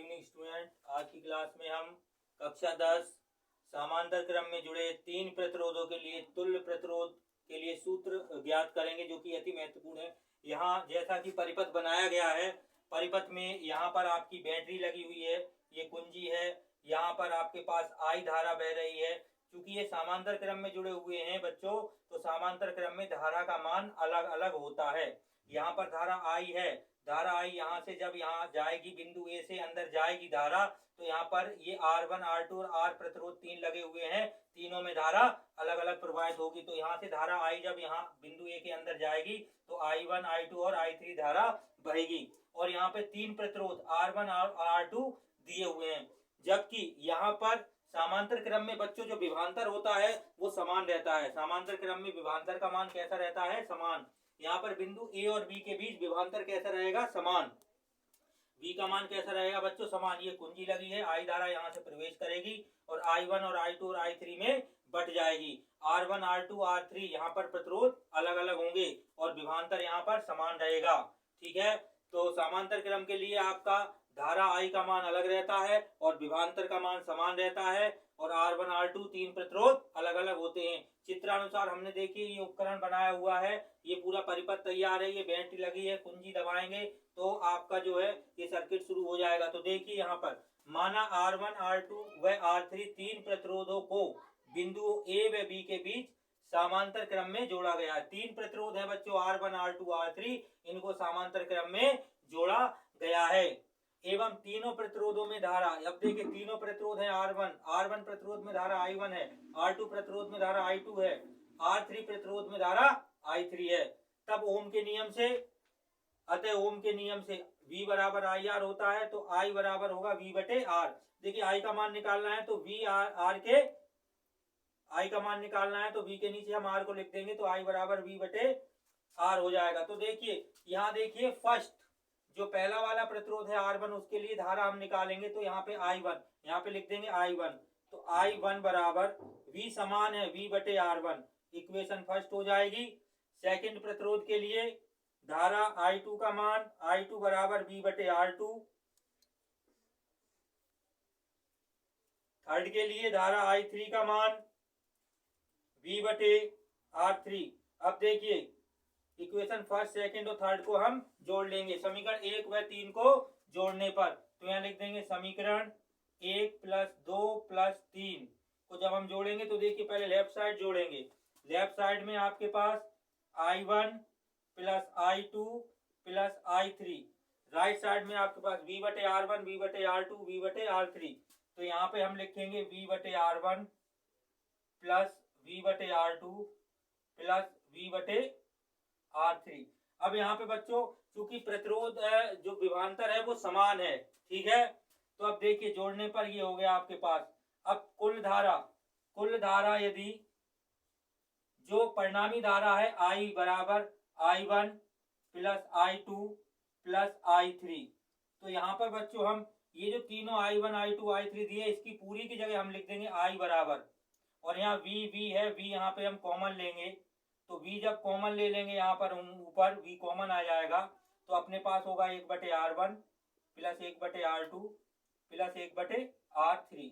Evening student. आज की class में हम कक्षा 10 समांतर क्रम में जुड़े तीन प्रतिरोधों के लिए तुल्य प्रतिरोध के लिए सूत्र ज्ञात करेंगे, जो कि अति महत्वपूर्ण है। यहाँ जैसा कि परिपथ बनाया गया है, परिपथ में यहाँ पर आपकी बैटरी लगी हुई है, ये कुंजी है, यहाँ पर आपके पास आई धारा बह रही है। क्योंकि ये समांतर क्रम में जुड़े हुए हैं बच्चों, तो समांतर क्रम में धारा का मान अलग अलग होता है। यहाँ पर धारा आई है, धारा आई यहाँ से जब यहाँ जाएगी, बिंदु ए से अंदर जाएगी धारा, तो यहाँ पर ये R1 R2 और R प्रतिरोध तीन लगे हुए हैं, तीनों में धारा अलग अलग प्रवाहित होगी। तो यहाँ से धारा आई जब यहाँ बिंदु ए के अंदर जाएगी तो I1 I2 और I3 धारा बहेगी। और यहाँ पे तीन प्रतिरोध R1 और R2 दिए हुए हैं, जबकि यहाँ पर समांतर क्रम में बच्चों जो विभवांतर होता है वो समान रहता है। समांतर क्रम में विभवांतर का मान कैसा रहता है? समान। यहाँ पर बिंदु ए और बी के बीच विभवांतर कैसा रहेगा? समान। V का मान कैसा रहेगा बच्चों? समान। ये कुंजी लगी है, I धारा यहाँ से प्रवेश करेगी और I1 और I2 और I3 में बट जाएगी। R1 R2 R3 यहाँ पर प्रतिरोध अलग अलग होंगे और विभवांतर यहाँ पर समान रहेगा। ठीक है, तो समांतर क्रम के लिए आपका धारा I का मान अलग रहता है और विभवांतर का मान समान रहता है, और R1 R2 तीन प्रतिरोध अलग अलग होते हैं। चित्रानुसार हमने देखिए ये उपकरण बनाया हुआ है, ये पूरा परिपथ तैयार है, ये बैटरी लगी है, कुंजी दबाएंगे तो आपका जो है ये सर्किट शुरू हो जाएगा। तो देखिए यहाँ पर माना R1 R2 व R3 तीन प्रतिरोधों को बिंदु ए व बी के बीच समांतर क्रम में जोड़ा गया है। तीन प्रतिरोध है बच्चों R1 R2 R3, इनको समांतर क्रम में जोड़ा गया है। एवं तीनों प्रतिरोधों में धारा, अब देखिए तीनों प्रतिरोध है R1 प्रतिरोध में धारा I1 है, R2 प्रतिरोध में धारा I2 है, R3 प्रतिरोध में धारा I3 है। तब ओम के नियम से, अतः ओम के नियम से V बराबर IR होता है, तो I बराबर होगा V बटे R। देखिए I का मान निकालना है तो I का मान निकालना है तो V के नीचे हम R को लिख देंगे, तो I बराबर V बटे R हो जाएगा। तो देखिए यहाँ देखिए फर्स्ट जो पहला वाला प्रतिरोध है R1, उसके लिए धारा हम निकालेंगे, तो यहाँ पे I1 यहाँ पे लिख देंगे I1, तो I1 बराबर V समान है V बटे R1, इक्वेशन फर्स्ट हो जाएगी। सेकंड प्रतिरोध के लिए धारा I2 का मान I2 बराबर V बटे R2। थर्ड के लिए धारा I3 का मान V बटे R3। अब देखिए इक्वेशन फर्स्ट सेकंड और थर्ड को हम जोड़ लेंगे समीकरण 1 व 3 को जोड़ने पर, तो यहाँ लिख देंगे समीकरण 1 + 2 + 3 को जब हम जोड़ेंगे तो देखिए पहले लेफ्ट साइड जोड़ेंगे। लेफ्ट साइड में आपके पास I1 + I2 + I3, right side में आपके पास V बटे R1 V बटे R2 V बटे R3। तो यहाँ पे हम लिखेंगे V बटे R1 + V बटे R2 + V बटे R3। अब यहाँ पे बच्चों चूंकि प्रतिरोध जो विभवांतर है वो समान है, ठीक है, तो अब देखिए जोड़ने पर ये हो गया आपके पास। अब कुल धारा यदि जो परिणामी धारा है I बराबर I1 + I2 + I3, तो यहाँ पर बच्चों हम ये जो तीनों I1 I2 I3 दिए, इसकी पूरी की जगह हम लिख देंगे I बराबर, और यहाँ V है, V यहाँ पे हम कॉमन लेंगे, तो V जब कॉमन ले लेंगे यहाँ पर ऊपर V कॉमन आ जाएगा, तो अपने पास होगा 1 बटे R1 + 1 बटे R2 + 1 बटे R3।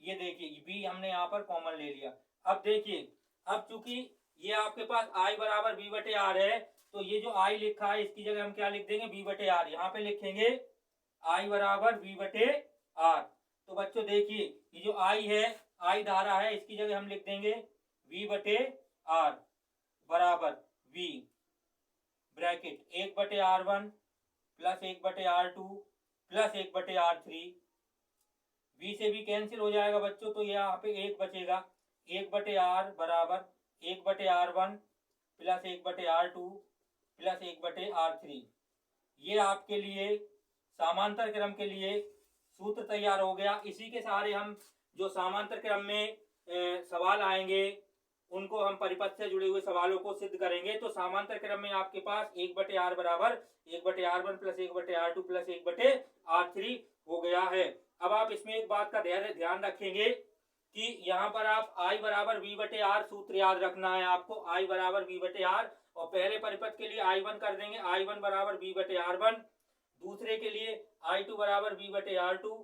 ये देखिए V हमने यहाँ पर कॉमन ले लिया। अब देखिए, अब चूंकि ये आपके पास I बराबर V बटे R है, तो ये जो I लिखा है इसकी जगह हम क्या लिख देंगे? V बटे R। यहाँ पे लिखेंगे I बराबर V बटे R। तो बच्चों देखिए ये जो I है, I धारा है, इसकी जगह हम लिख देंगे V बटे R बराबर V ब्रैकेट 1 बटे R1 + 1 बटे R2 + 1 बटे R3। V से भी कैंसिल हो जाएगा बच्चों, तो यहाँ पे 1 बचेगा। 1 बटे R बराबर 1 बटे R1 + 1 बटे R2 + 1 बटे R3। ये आपके लिए समांतर क्रम के लिए सूत्र तैयार हो गया। इसी के सहारे हम जो समांतर क्रम में सवाल आएंगे उनको हम परिपथ से जुड़े हुए सवालों को सिद्ध करेंगे। तो समांतर क्रम में आपके पास 1 बटे R बराबर 1 बटे R1 + 1 बटे R2 + 1 बटे R3 हो गया है। अब आप इसमें एक बात का ध्यान रखेंगे कि यहाँ पर आप I बराबर V बटे R सूत्र याद रखना है आपको। I बराबर V बटे R, और पहले परिपथ के लिए I1 कर देंगे, I1 बराबर V बटे R1 दूसरे के लिए I2 बराबर V बटे R2,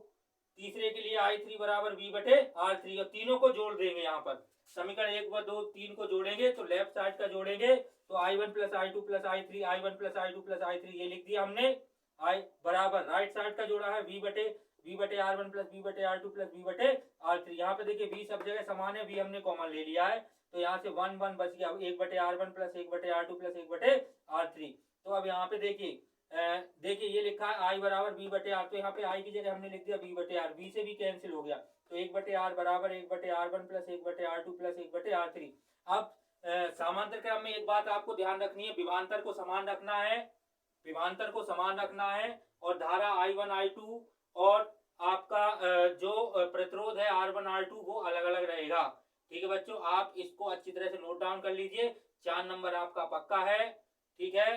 तीसरे के लिए I3 बराबर V बटे R3, और तीनों को जोड़ देंगे। यहाँ पर समीकरण 1 व 2 3 को जोड़ेंगे तो लेफ्ट साइड का जोड़ेंगे तो I1 plus I2 plus I3, I1 plus I2 plus I3 ये लिख दिया हमने। I बराबर राइट साइड का जोड़ा है V बटे R1 प्लस V बटे R2 प्लस V बटे R3। यहाँ पे देखिए V सब जगह समान है, V हमने कॉमन ले लिया है तो यहाँ से 1 1 बच गया, 1 बटे R1 प्लस 1 बटे R2 प्लस 1 बटे R3। तो अब यहाँ पे देखिए ये लिखा है I बराबर V बटे R, तो यहाँ पे I की जगह हमने लिख दिया V बटे R, V से भी कैंसिल हो गया तो 1 बटे R बराबर 1 बटे R1 प्लस 1 बटे R2 प्लस 1 बटे R3। अब समांतर क्रम में एक बात आपको ध्यान रखनी है, विभवांतर को समान रखना है, विभवांतर को समान रखना है, और धारा I1 I2 और आपका जो प्रतिरोध है R1 R2 वो अलग अलग रहेगा। ठीक है बच्चों, आप इसको अच्छी तरह से नोट डाउन कर लीजिए, 4 नंबर आपका पक्का है। ठीक है।